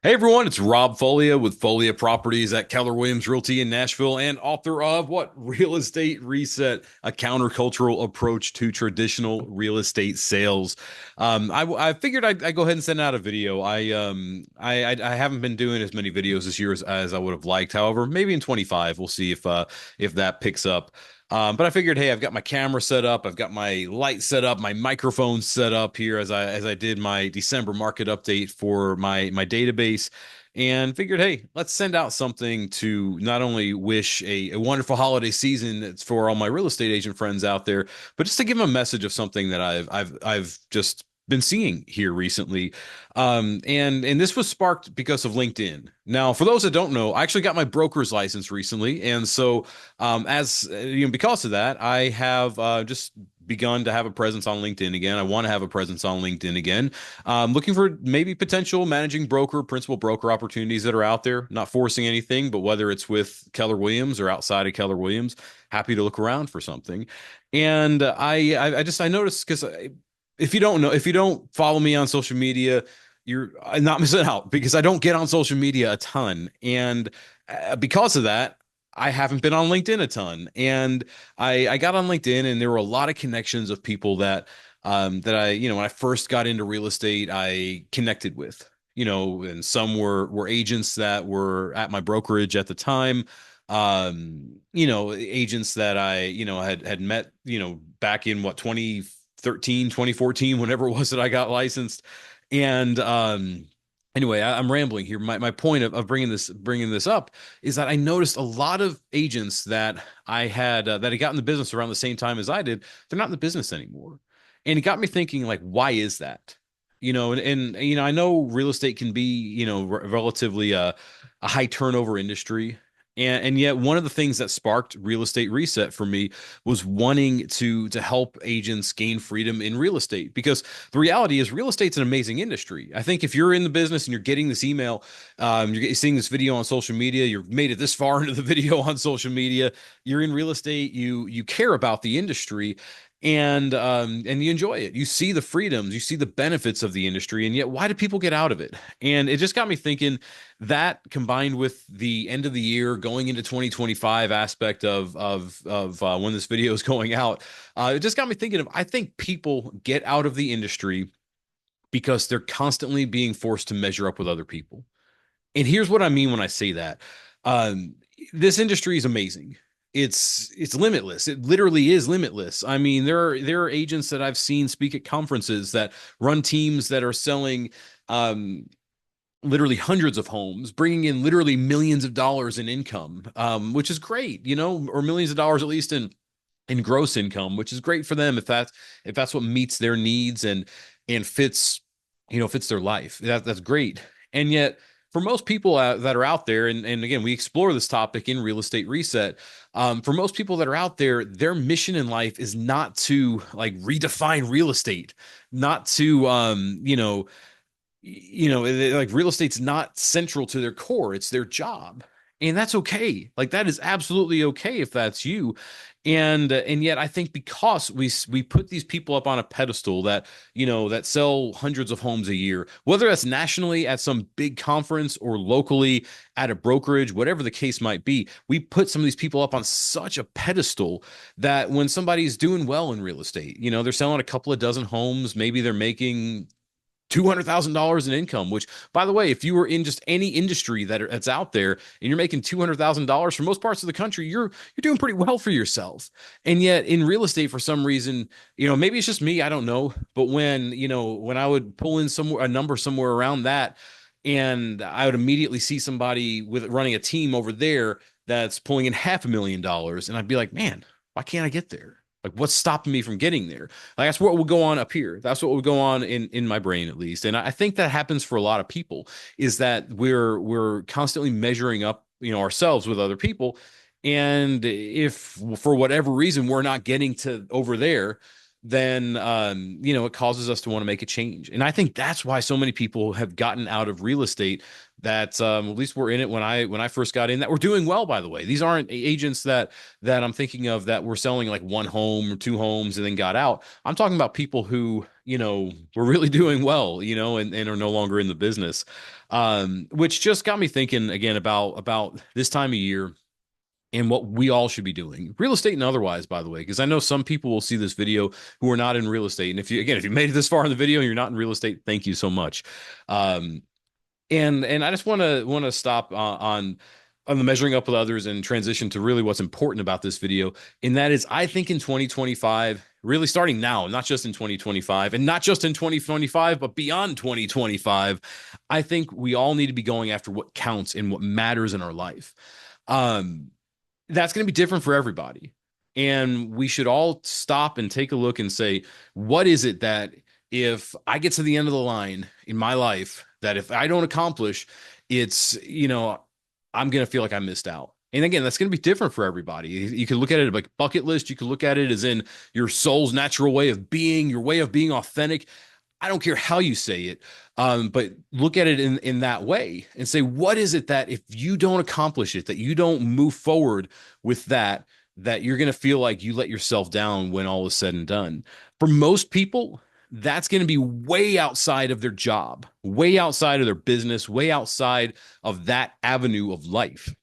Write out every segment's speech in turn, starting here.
Hey everyone, it's Rob Folia with Folia Properties at Keller Williams Realty in Nashville and author of Real Estate Reset, a countercultural approach to traditional real estate sales. I figured I'd go ahead and send out a video. I haven't been doing as many videos this year as I would have liked. However, maybe in 25 we'll see if that picks up. But I figured, hey, I've got my camera set up, I've got my light set up, my microphone set up here as I did my December market update for my database, and figured, hey, let's send out something to not only wish a wonderful holiday season for all my real estate agent friends out there, but just to give them a message of something that I've just been seeing here recently. And this was sparked because of LinkedIn. Now, for those that don't know, I actually got my broker's license recently, and so as you know, because of that, I have just begun to have a presence on LinkedIn again. I want to have a presence on LinkedIn again. Looking for maybe potential managing broker, principal broker opportunities that are out there. Not forcing anything, but whether it's with Keller Williams or outside of Keller Williams, happy to look around for something. And I noticed because if you don't follow me on social media, you're not missing out because I don't get on social media a ton. And because of that, I haven't been on LinkedIn a ton. And I got on LinkedIn and there were a lot of connections of people that when I first got into real estate, I connected with, and some were agents that were at my brokerage at the time. Agents that I, had met, back in 2013, 2014, whenever it was that I got licensed. And anyway, I'm rambling here. My point of bringing this up is that I noticed a lot of agents that I had that had gotten the business around the same time as I did. They're not in the business anymore, and it got me thinking, like, why is that? And I know real estate can be, relatively a high turnover industry. And yet one of the things that sparked real estate reset for me was wanting to help agents gain freedom in real estate, because the reality is real estate's an amazing industry. I think if you're in the business and you're getting this email, you're seeing this video on social media, you've made it this far into the video on social media, you're in real estate, you care about the industry, and you enjoy it. You see the freedoms, you see the benefits of the industry, and yet why do people get out of it? And it just got me thinking, that combined with the end of the year going into 2025 aspect of when this video is going out, it just got me thinking of, I think people get out of the industry because they're constantly being forced to measure up with other people. And here's what I mean when I say that. Um, this industry is amazing. It's limitless. It literally is limitless. I mean, there are agents that I've seen speak at conferences that run teams that are selling um, literally hundreds of homes, bringing in literally millions of dollars in income, which is great, or millions of dollars at least in gross income, which is great for them if that's what meets their needs and fits, fits their life. That's great. And yet, for most people that are out there, and again, we explore this topic in Real Estate Reset. For most people that are out there, their mission in life is not to like redefine real estate, not to like real estate's not central to their core. It's their job. And that's okay. Like that is absolutely okay if that's you. And yet I think because we put these people up on a pedestal that, that sell hundreds of homes a year, whether that's nationally at some big conference or locally at a brokerage, whatever the case might be, we put some of these people up on such a pedestal that when somebody's doing well in real estate, they're selling a couple of dozen homes, maybe they're making $200,000 in income, which, by the way, if you were in just any industry that's out there and you're making $200,000 for most parts of the country, you're doing pretty well for yourself. And yet in real estate, for some reason, maybe it's just me, I don't know, but when I would pull in somewhere a number somewhere around that, and I would immediately see somebody with running a team over there that's pulling in $500,000, and I'd be like, man, why can't I get there? Like, what's stopping me from getting there? Like, that's what would go on up here. That's what would go on in my brain, at least. And I think that happens for a lot of people, is that we're constantly measuring up, ourselves with other people. And if for whatever reason we're not getting to over there, then it causes us to want to make a change. And I think that's why so many people have gotten out of real estate that at least were in it when I first got in, that were doing well, by the way. These aren't agents that I'm thinking of that were selling like one home or two homes and then got out. I'm talking about people who, were really doing well, and are no longer in the business. Which just got me thinking again about this time of year and what we all should be doing, real estate and otherwise, by the way, because I know some people will see this video who are not in real estate. And if you made it this far in the video and you're not in real estate, thank you so much. Um, and I just want to stop on the measuring up with others and transition to really what's important about this video. And that is, I think in 2025, really starting now, not just in 2025 and not just in 2025, but beyond 2025, I think we all need to be going after what counts and what matters in our life. Um, that's going to be different for everybody. And we should all stop and take a look and say, what is it that if I get to the end of the line in my life, that if I don't accomplish, it's, I'm going to feel like I missed out. And again, that's going to be different for everybody. You can look at it like bucket list. You can look at it as in your soul's natural way of being, your way of being authentic. I don't care how you say it, but look at it in that way and say, what is it that if you don't accomplish it, that you don't move forward with that you're going to feel like you let yourself down when all is said and done? For most people, that's going to be way outside of their job, way outside of their business, way outside of that avenue of life.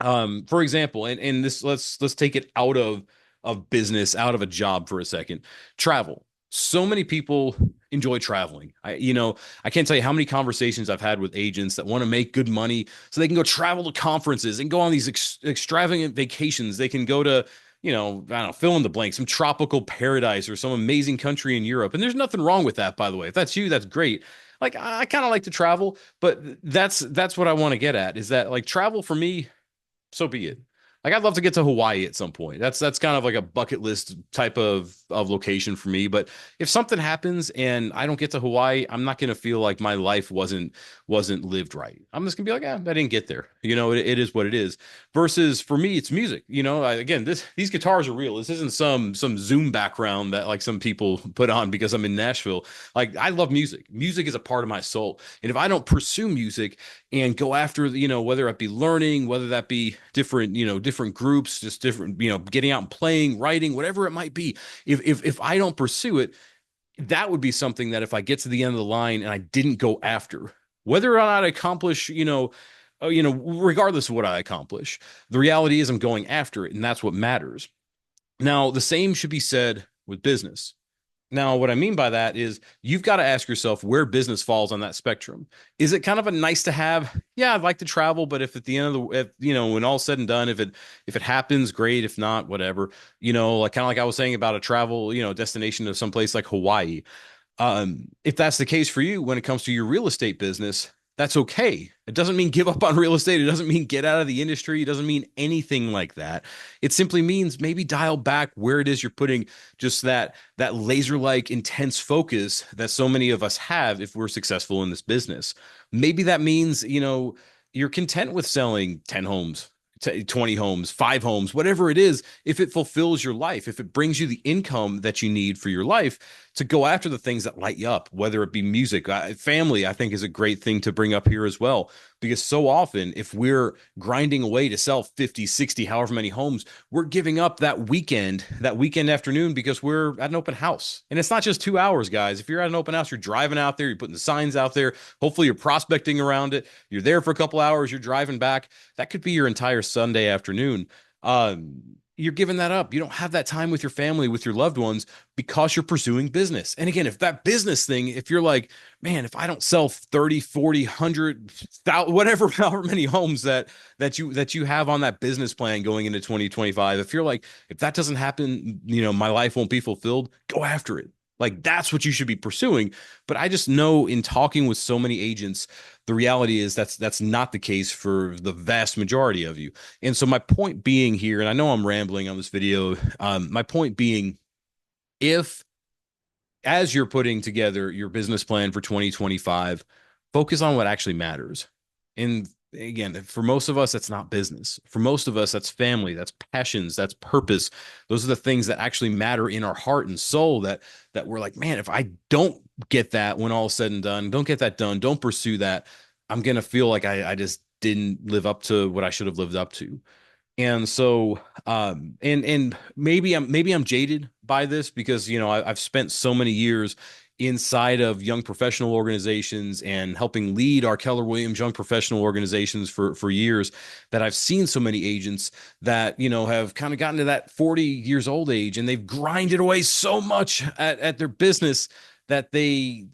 For example, and this let's take it out of business, out of a job for a second. Travel. So many people enjoy traveling. I can't tell you how many conversations I've had with agents that want to make good money so they can go travel to conferences and go on these extravagant vacations. They can go to, I don't know, fill in the blank, some tropical paradise or some amazing country in Europe. And there's nothing wrong with that, by the way. If that's you, that's great. Like I kind of like to travel, but that's what I want to get at, is that like travel for me, so be it. Like I'd love to get to Hawaii at some point. That's kind of like a bucket list type of location for me. But if something happens and I don't get to Hawaii, I'm not gonna feel like my life wasn't lived right. I'm just gonna be like, I didn't get there. It is what it is. Versus for me, it's music. Again, these guitars are real. This isn't some Zoom background that like some people put on because I'm in Nashville. Like I love music. Music is a part of my soul. And if I don't pursue music and go after, whether it be learning, whether that be different groups, just different, getting out and playing, writing, whatever it might be. If I don't pursue it, that would be something that if I get to the end of the line and I didn't go after, whether or not I accomplish, regardless of what I accomplish, the reality is I'm going after it, and that's what matters. Now, the same should be said with business. Now, what I mean by that is you've got to ask yourself where business falls on that spectrum. Is it kind of a nice to have? Yeah, I'd like to travel, but if at the end of when all's said and done, if it happens, great. If not, whatever. Like kind of like I was saying about a travel, destination to someplace like Hawaii. If that's the case for you when it comes to your real estate business, that's okay. It doesn't mean give up on real estate. It doesn't mean get out of the industry. It doesn't mean anything like that. It simply means maybe dial back where it is you're putting just that laser-like intense focus that so many of us have if we're successful in this business. Maybe that means, you're content with selling 10 homes, 20 homes, 5 homes, whatever it is, if it fulfills your life, if it brings you the income that you need for your life to go after the things that light you up, whether it be music. Family, I think, is a great thing to bring up here as well, because so often if we're grinding away to sell 50, 60, however many homes, we're giving up that weekend afternoon because we're at an open house. And it's not just 2 hours, guys. If you're at an open house, you're driving out there, you're putting the signs out there. Hopefully you're prospecting around it. You're there for a couple hours, you're driving back. That could be your entire Sunday afternoon. You're giving that up. You don't have that time with your family, with your loved ones, because you're pursuing business. And again, if that business thing, if you're like, man, if I don't sell 30, 40, 100, whatever, however many homes that you have on that business plan going into 2025, if you're like, if that doesn't happen, my life won't be fulfilled, go after it. Like that's what you should be pursuing. But I just know in talking with so many agents, the reality is that's not the case for the vast majority of you. And so my point being here, and I know I'm rambling on this video, my point being, if as you're putting together your business plan for 2025, focus on what actually matters. And again, for most of us, that's not business. For most of us, that's family, that's passions, that's purpose. Those are the things that actually matter in our heart and soul that we're like, man, if I don't get that when all is said and done, don't get that done, don't pursue that, I'm gonna feel like I just didn't live up to what I should have lived up to. And so, and maybe I'm jaded by this because I've spent so many years inside of young professional organizations and helping lead our Keller Williams young professional organizations for years, that I've seen so many agents that have kind of gotten to that 40 years old age, and they've grinded away so much at their business that they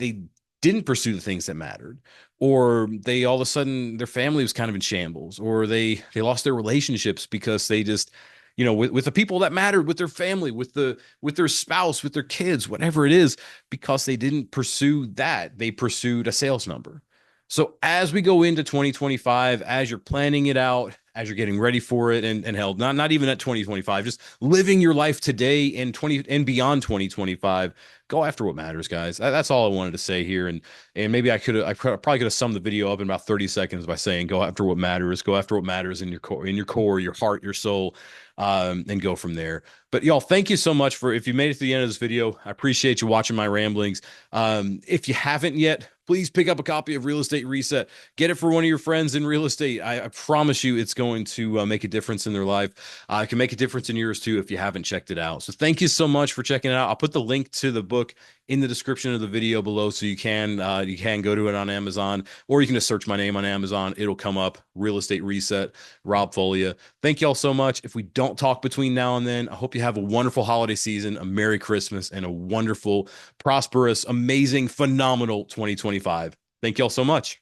didn't pursue the things that mattered, or they all of a sudden their family was kind of in shambles, or they lost their relationships because they just with the people that mattered, with their family, with their spouse, with their kids, whatever it is, because they didn't pursue that. They pursued a sales number. So as we go into 2025, as you're planning it out, as you're getting ready for it, and hell, not even at 2025, just living your life today and 20 and beyond 2025, go after what matters, guys. That's all I wanted to say here. And maybe I probably could have summed the video up in about 30 seconds by saying, go after what matters, go after what matters in your core, your heart, your soul, and go from there. But y'all, thank you so much for, if you made it to the end of this video, I appreciate you watching my ramblings. If you haven't yet, please pick up a copy of Real Estate Reset. Get it for one of your friends in real estate. I promise you it's going to make a difference in their life. It can make a difference in yours too if you haven't checked it out. So thank you so much for checking it out. I'll put the link to the book in the description of the video below, so you can go to it on Amazon, or you can just search my name on Amazon. It'll come up, Real Estate Reset, Rob Folia. Thank y'all so much. If we don't talk between now and then, I hope you have a wonderful holiday season, a Merry Christmas, and a wonderful, prosperous, amazing, phenomenal 2025. Thank y'all so much.